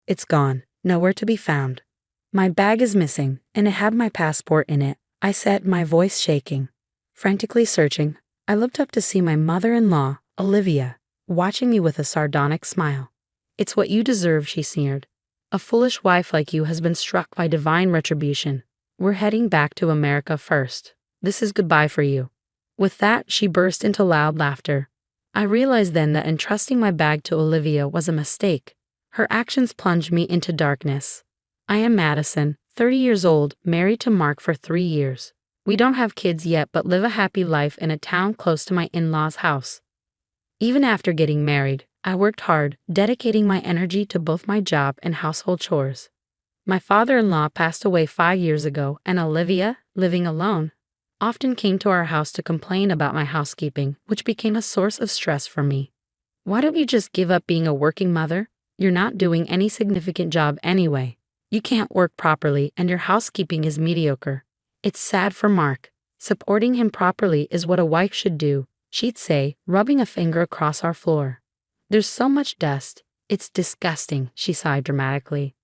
It's gone, nowhere to be found. My bag is missing, and it had my passport in it, I said, my voice shaking. Frantically searching, I looked up to see my mother-in-law, Olivia, watching me with a sardonic smile. It's what you deserve, she sneered. A foolish wife like you has been struck by divine retribution. We're heading back to America first. This is goodbye for you. With that, she burst into loud laughter. I realized then that entrusting my bag to Olivia was a mistake. Her actions plunged me into darkness. I am Madison, 30 years old, married to Mark for 3 years. We don't have kids yet but live a happy life in a town close to my in-laws' house. Even after getting married, I worked hard, dedicating my energy to both my job and household chores. My father-in-law passed away 5 years ago, and Olivia, living alone, often came to our house to complain about my housekeeping, which became a source of stress for me. Why don't you just give up being a working mother? You're not doing any significant job anyway. You can't work properly and your housekeeping is mediocre. It's sad for Mark. Supporting him properly is what a wife should do, she'd say, rubbing a finger across our floor. There's so much dust. It's disgusting, she sighed dramatically.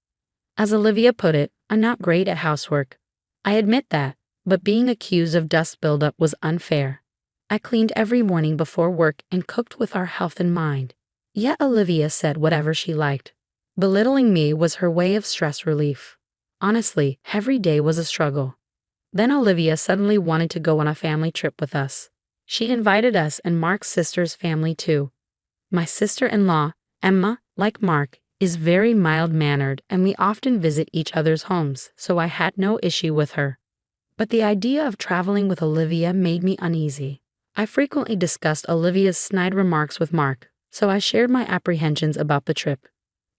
As Olivia put it, I'm not great at housework. I admit that, but being accused of dust buildup was unfair. I cleaned every morning before work and cooked with our health in mind. Yet Olivia said whatever she liked. Belittling me was her way of stress relief. Honestly, every day was a struggle. Then Olivia suddenly wanted to go on a family trip with us. She invited us and Mark's sister's family too. My sister-in-law, Emma, like Mark, is very mild-mannered and we often visit each other's homes, so I had no issue with her. But the idea of traveling with Olivia made me uneasy. I frequently discussed Olivia's snide remarks with Mark, so I shared my apprehensions about the trip.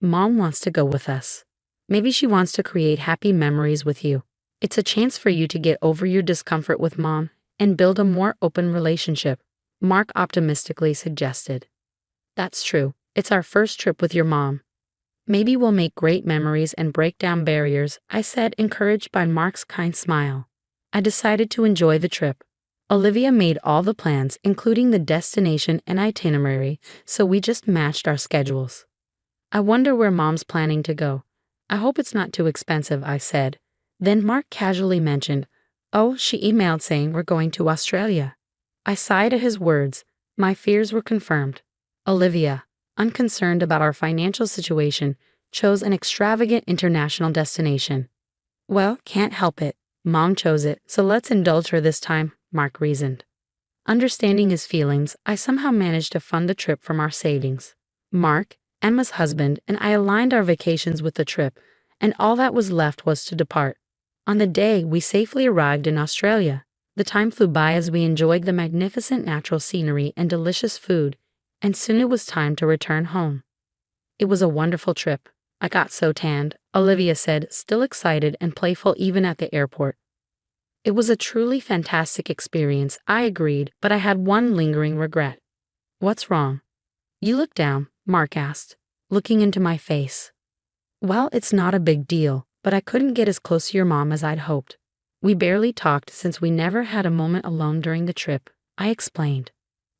Mom wants to go with us. Maybe she wants to create happy memories with you. It's a chance for you to get over your discomfort with Mom and build a more open relationship, Mark optimistically suggested. That's true. It's our first trip with your mom. Maybe we'll make great memories and break down barriers, I said, encouraged by Mark's kind smile. I decided to enjoy the trip. Olivia made all the plans, including the destination and itinerary, so we just matched our schedules. I wonder where Mom's planning to go. I hope it's not too expensive, I said. Then Mark casually mentioned, oh, she emailed saying we're going to Australia. I sighed at his words. My fears were confirmed. Olivia, unconcerned about our financial situation, chose an extravagant international destination. Well, can't help it. Mom chose it, so let's indulge her this time, Mark reasoned. Understanding his feelings, I somehow managed to fund the trip from our savings. Mark, Emma's husband, and I aligned our vacations with the trip, and all that was left was to depart. On the day, we safely arrived in Australia. The time flew by as we enjoyed the magnificent natural scenery and delicious food, and soon it was time to return home. It was a wonderful trip. I got so tanned, Olivia said, still excited and playful even at the airport. It was a truly fantastic experience, I agreed, but I had one lingering regret. What's wrong? You look down, Mark asked, looking into my face. Well, it's not a big deal, but I couldn't get as close to your mom as I'd hoped. We barely talked since we never had a moment alone during the trip, I explained.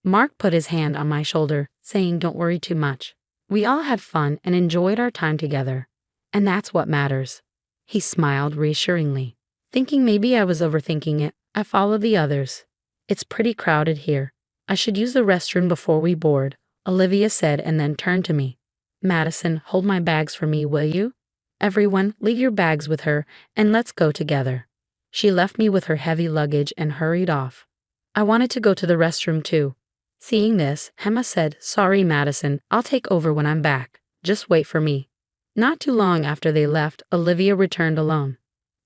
Mark put his hand on my shoulder, saying don't worry too much. We all had fun and enjoyed our time together. And that's what matters. He smiled reassuringly. Thinking maybe I was overthinking it, I followed the others. It's pretty crowded here. I should use the restroom before we board, Olivia said and then turned to me. Madison, hold my bags for me, will you? Everyone, leave your bags with her, and let's go together. She left me with her heavy luggage and hurried off. I wanted to go to the restroom too. Seeing this, Emma said, sorry Madison, I'll take over when I'm back. Just wait for me. Not too long after they left, Olivia returned alone.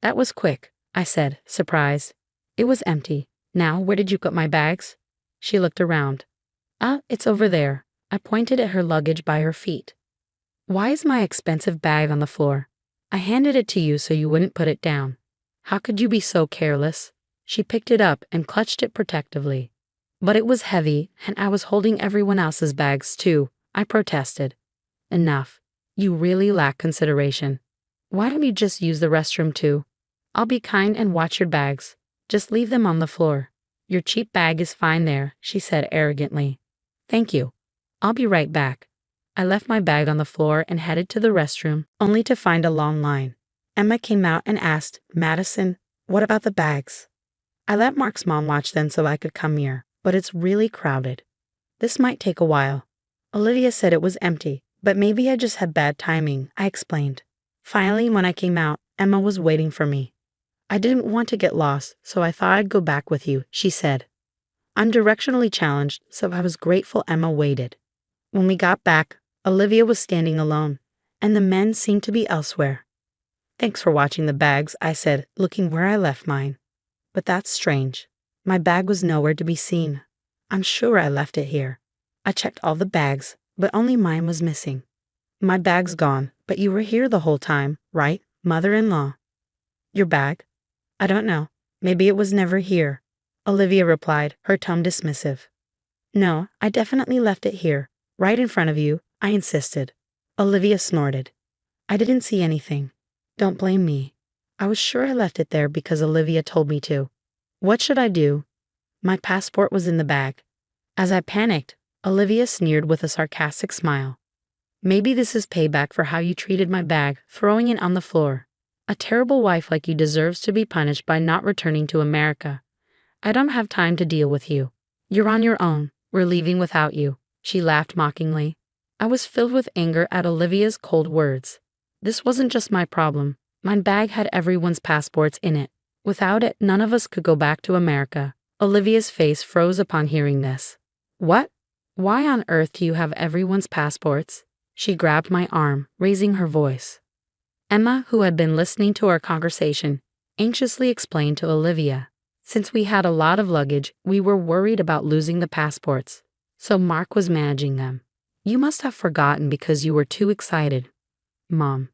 That was quick, I said, surprised. It was empty. Now, where did you put my bags? She looked around. It's over there. I pointed at her luggage by her feet. Why is my expensive bag on the floor? I handed it to you so you wouldn't put it down. How could you be so careless? She picked it up and clutched it protectively. But it was heavy, and I was holding everyone else's bags too, I protested. Enough. You really lack consideration. Why don't you just use the restroom too? I'll be kind and watch your bags. Just leave them on the floor. Your cheap bag is fine there, she said arrogantly. Thank you. I'll be right back. I left my bag on the floor and headed to the restroom, only to find a long line. Emma came out and asked, "Madison, what about the bags?" "I let Mark's mom watch them so I could come here, but it's really crowded. This might take a while." Olivia said it was empty, but maybe I just had bad timing, I explained. Finally, when I came out, Emma was waiting for me. "I didn't want to get lost, so I thought I'd go back with you," she said. I'm directionally challenged, so I was grateful Emma waited. When we got back, Olivia was standing alone, and the men seemed to be elsewhere. "Thanks for watching the bags," I said, looking where I left mine. "But that's strange. My bag was nowhere to be seen. I'm sure I left it here. I checked all the bags, but only mine was missing." "My bag's gone, but you were here the whole time, right, mother-in-law?" "Your bag? I don't know. Maybe it was never here," Olivia replied, her tone dismissive. "No, I definitely left it here, right in front of you," I insisted. Olivia snorted. "I didn't see anything. Don't blame me. I was sure I left it there because Olivia told me to. What should I do?" My passport was in the bag. As I panicked, Olivia sneered with a sarcastic smile. "Maybe this is payback for how you treated my bag, throwing it on the floor. A terrible wife like you deserves to be punished by not returning to America. I don't have time to deal with you. You're on your own. We're leaving without you," she laughed mockingly. I was filled with anger at Olivia's cold words. This wasn't just my problem. My bag had everyone's passports in it. Without it, none of us could go back to America. Olivia's face froze upon hearing this. "What? Why on earth do you have everyone's passports?" She grabbed my arm, raising her voice. Emma, who had been listening to our conversation, anxiously explained to Olivia. "Since we had a lot of luggage, we were worried about losing the passports, so Mark was managing them. You must have forgotten because you were too excited, Mom."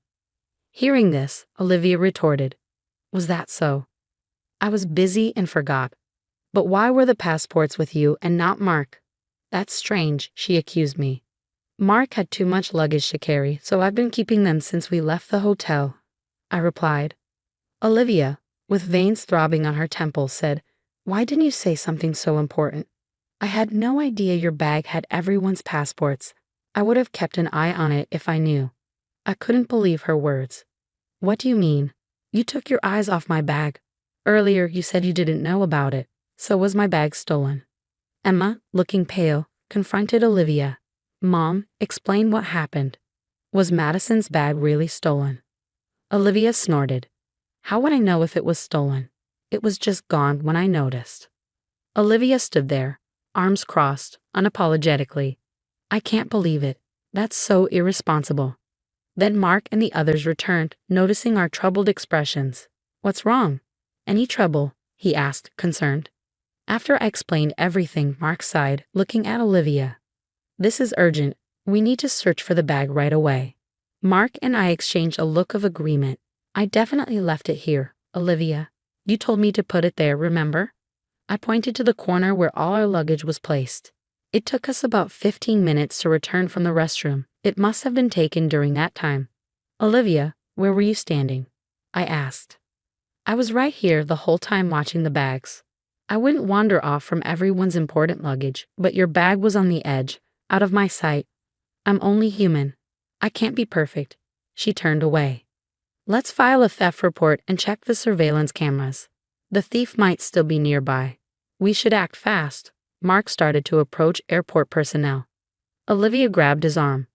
Hearing this, Olivia retorted, "Was that so? I was busy and forgot. But why were the passports with you and not Mark?" "That's strange," she accused me. "Mark had too much luggage to carry, so I've been keeping them since we left the hotel," I replied. Olivia, with veins throbbing on her temples, said, "Why didn't you say something so important? I had no idea your bag had everyone's passports. I would have kept an eye on it if I knew." I couldn't believe her words. "What do you mean? You took your eyes off my bag. Earlier you said you didn't know about it. So was my bag stolen?" Emma, looking pale, confronted Olivia. "Mom, explain what happened. Was Madison's bag really stolen?" Olivia snorted. "How would I know if it was stolen? It was just gone when I noticed." Olivia stood there, arms crossed, unapologetically. "I can't believe it. That's so irresponsible." Then Mark and the others returned, noticing our troubled expressions. "What's wrong? Any trouble?" he asked, concerned. After I explained everything, Mark sighed, looking at Olivia. "This is urgent. We need to search for the bag right away." Mark and I exchanged a look of agreement. "I definitely left it here, Olivia. You told me to put it there, remember?" I pointed to the corner where all our luggage was placed. It took us about 15 minutes to return from the restroom. It must have been taken during that time. "Olivia, where were you standing?" I asked. "I was right here the whole time watching the bags. I wouldn't wander off from everyone's important luggage, but your bag was on the edge, out of my sight. I'm only human. I can't be perfect." She turned away. "Let's file a theft report and check the surveillance cameras. The thief might still be nearby. We should act fast." Mark started to approach airport personnel. Olivia grabbed his arm.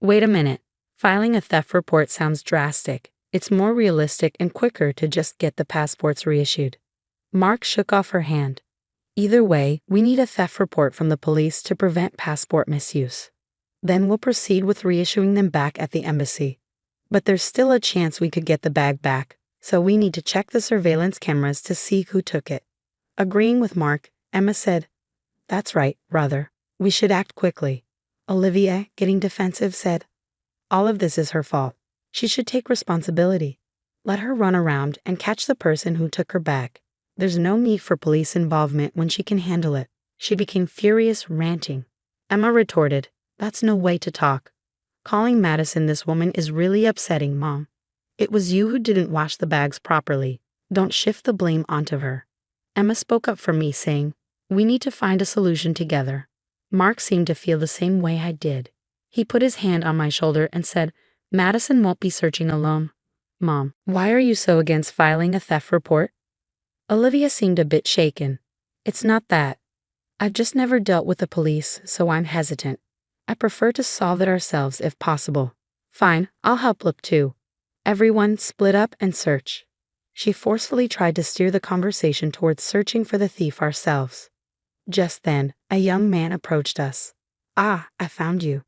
"Wait a minute. Filing a theft report sounds drastic. It's more realistic and quicker to just get the passports reissued." Mark shook off her hand. "Either way, we need a theft report from the police to prevent passport misuse. Then we'll proceed with reissuing them back at the embassy. But there's still a chance we could get the bag back, so we need to check the surveillance cameras to see who took it." Agreeing with Mark, Emma said, "That's right, brother. We should act quickly." Olivia, getting defensive, said, "All of this is her fault. She should take responsibility. Let her run around and catch the person who took her bag. There's no need for police involvement when she can handle it." She became furious, ranting. Emma retorted, "That's no way to talk. Calling Madison this woman is really upsetting, Mom. It was you who didn't wash the bags properly. Don't shift the blame onto her." Emma spoke up for me, saying, "We need to find a solution together." Mark seemed to feel the same way I did. He put his hand on my shoulder and said, Madison won't be searching alone. Mom, why are you so against filing a theft report? Olivia seemed a bit shaken. It's not that. I've just never dealt with the police, so I'm hesitant. I prefer to solve it ourselves if possible. Fine, I'll help look too. Everyone split up and search. She forcefully tried to steer the conversation towards searching for the thief ourselves. Just then, a young man approached us. Ah, I found you.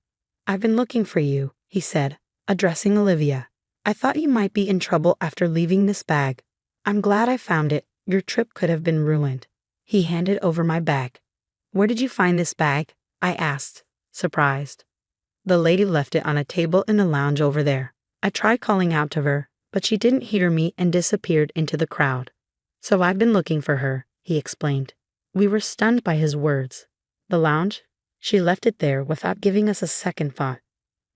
I've been looking for you, he said, addressing Olivia. I thought you might be in trouble after leaving this bag. I'm glad I found it. Your trip could have been ruined. He handed over my bag. Where did you find this bag? I asked, surprised. The lady left it on a table in the lounge over there. I tried calling out to her, but she didn't hear me and disappeared into the crowd. So I've been looking for her, he explained. We were stunned by his words. The lounge? She left it there without giving us a second thought.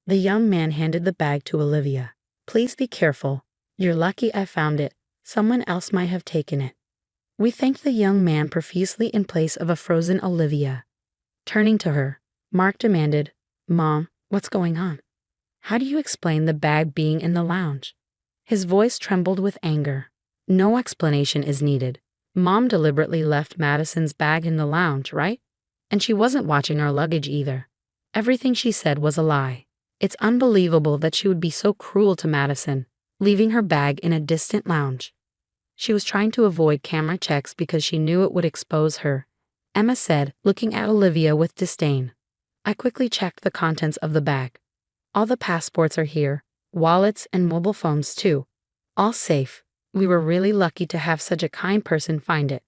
The young man handed the bag to Olivia. Please be careful. You're lucky I found it. Someone else might have taken it. We thanked the young man profusely in place of a frozen Olivia. Turning to her, Mark demanded, Mom, what's going on? How do you explain the bag being in the lounge? His voice trembled with anger. No explanation is needed. Mom deliberately left Madison's bag in the lounge, right? And she wasn't watching our luggage either. Everything she said was a lie. It's unbelievable that she would be so cruel to Madison, leaving her bag in a distant lounge. She was trying to avoid camera checks because she knew it would expose her, Emma said, looking at Olivia with disdain. I quickly checked the contents of the bag. All the passports are here, wallets and mobile phones too. All safe. We were really lucky to have such a kind person find it.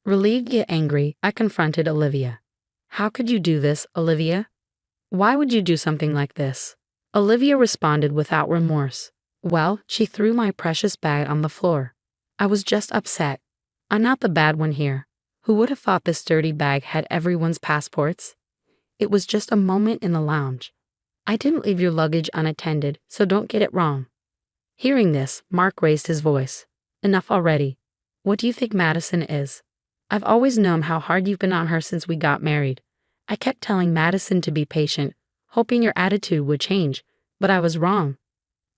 Relieved yet angry, I confronted Olivia. How could you do this, Olivia? Why would you do something like this? Olivia responded without remorse. Well, she threw my precious bag on the floor. I was just upset. I'm not the bad one here. Who would have thought this dirty bag had everyone's passports? It was just a moment in the lounge. I didn't leave your luggage unattended, so don't get it wrong. Hearing this, Mark raised his voice. Enough already. What do you think Madison is? I've always known how hard you've been on her since we got married. I kept telling Madison to be patient, hoping your attitude would change, but I was wrong.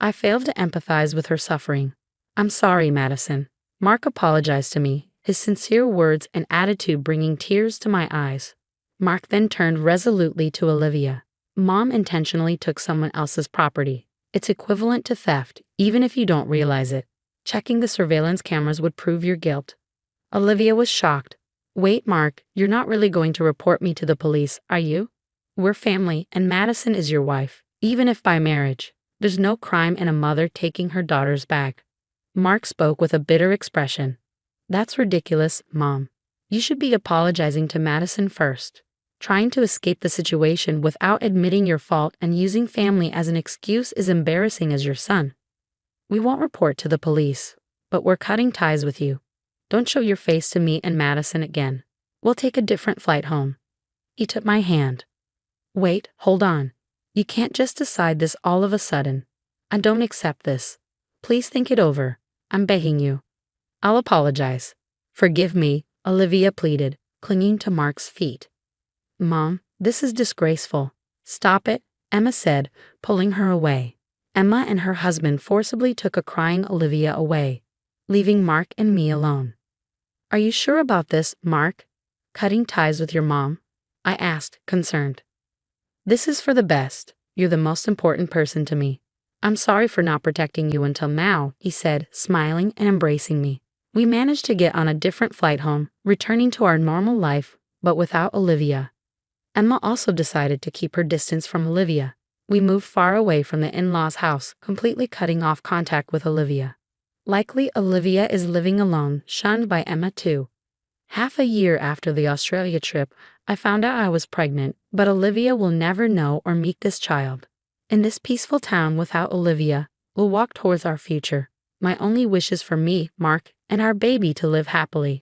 I failed to empathize with her suffering. I'm sorry, Madison. Mark apologized to me, his sincere words and attitude bringing tears to my eyes. Mark then turned resolutely to Olivia. Mom intentionally took someone else's property. It's equivalent to theft, even if you don't realize it. Checking the surveillance cameras would prove your guilt. Olivia was shocked. Wait, Mark, you're not really going to report me to the police, are you? We're family, and Madison is your wife, even if by marriage. There's no crime in a mother taking her daughter's bag. Mark spoke with a bitter expression. That's ridiculous, Mom. You should be apologizing to Madison first. Trying to escape the situation without admitting your fault and using family as an excuse is embarrassing as your son. We won't report to the police, but we're cutting ties with you. Don't show your face to me and Madison again. We'll take a different flight home. He took my hand. Wait, hold on. You can't just decide this all of a sudden. I don't accept this. Please think it over. I'm begging you. I'll apologize. Forgive me, Olivia pleaded, clinging to Mark's feet. Mom, this is disgraceful. Stop it, Emma said, pulling her away. Emma and her husband forcibly took a crying Olivia away, leaving Mark and me alone. Are you sure about this, Mark? Cutting ties with your mom? I asked, concerned. This is for the best. You're the most important person to me. I'm sorry for not protecting you until now, he said, smiling and embracing me. We managed to get on a different flight home, returning to our normal life, but without Olivia. Emma also decided to keep her distance from Olivia. We moved far away from the in-laws' house, completely cutting off contact with Olivia. Likely Olivia is living alone, shunned by Emma too. Half a year after the Australia trip, I found out I was pregnant, but Olivia will never know or meet this child. In this peaceful town without Olivia, we'll walk towards our future. My only wish is for me, Mark, and our baby to live happily.